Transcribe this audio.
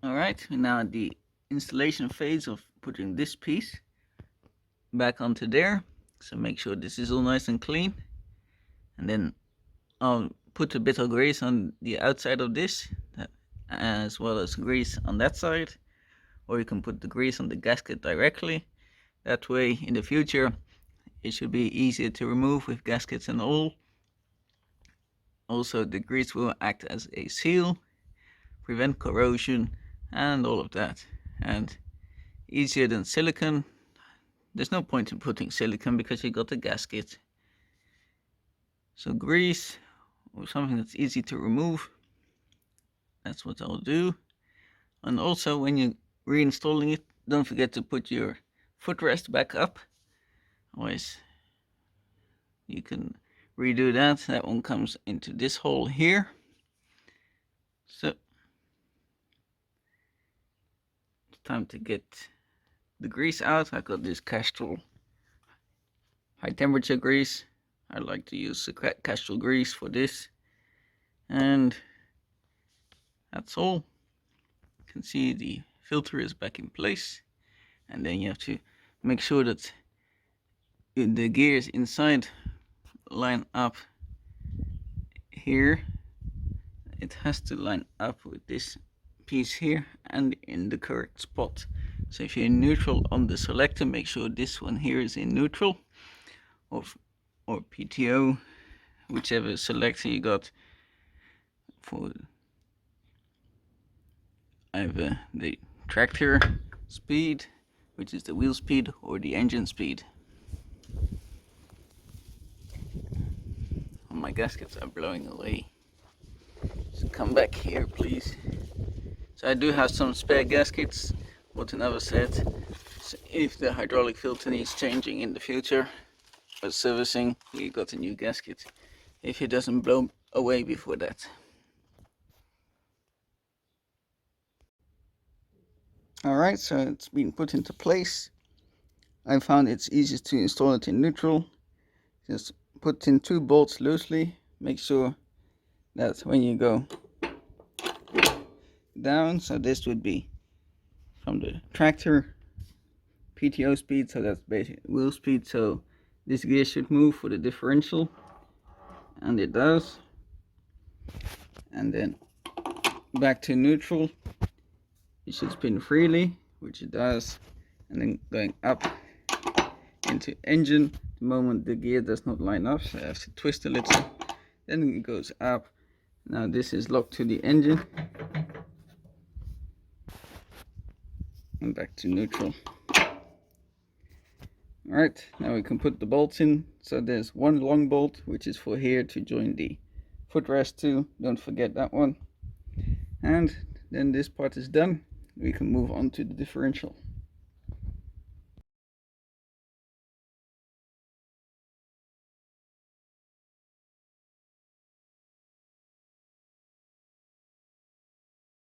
Alright, we're now at the installation phase of putting this piece back onto there. So make sure this is all nice and clean. And then I'll put a bit of grease on the outside of this, as well as grease on that side. Or you can put the grease on the gasket directly. That way, in the future, it should be easier to remove with gaskets and all. Also, the grease will act as a seal, prevent corrosion, and all of that. And easier than silicone. There's no point in putting silicone because you got the gasket. So grease or something that's easy to remove, that's what I'll do. And also, when you're reinstalling it, don't forget to put your footrest back up. Otherwise, you can redo that. That one comes into this hole here. So it's time to get the grease out. I got this Castrol high temperature grease. I like to use Castrol grease for this. And that's all. You can see the filter is back in place. And then you have to make sure that the gears inside line up here. It has to line up with this piece here and in the correct spot. So if you're in neutral on the selector, make sure this one here is in neutral, or PTO, whichever selector you got for either the tractor speed, which is the wheel speed, or the engine speed. Oh, my gaskets are blowing away. So come back here, please. So I do have some spare gaskets, what another said. So if the hydraulic filter needs changing in the future or servicing, you got a new gasket if it doesn't blow away before that. Alright, so it's been put into place. I found it's easiest to install it in neutral. Just put in 2 bolts loosely. Make sure that when you go down, so this would be from the tractor PTO speed, so that's basically wheel speed, so this gear should move for the differential, and it does. And then back to neutral, it should spin freely, which it does, and then going up into engine. The moment the gear does not line up, so I have to twist a little, then it goes up. Now this is locked to the engine, and back to neutral. Alright, now we can put the bolts in. So there's one long bolt, which is for here to join the footrest to. Don't forget that one. And then this part is done. We can move on to the differential.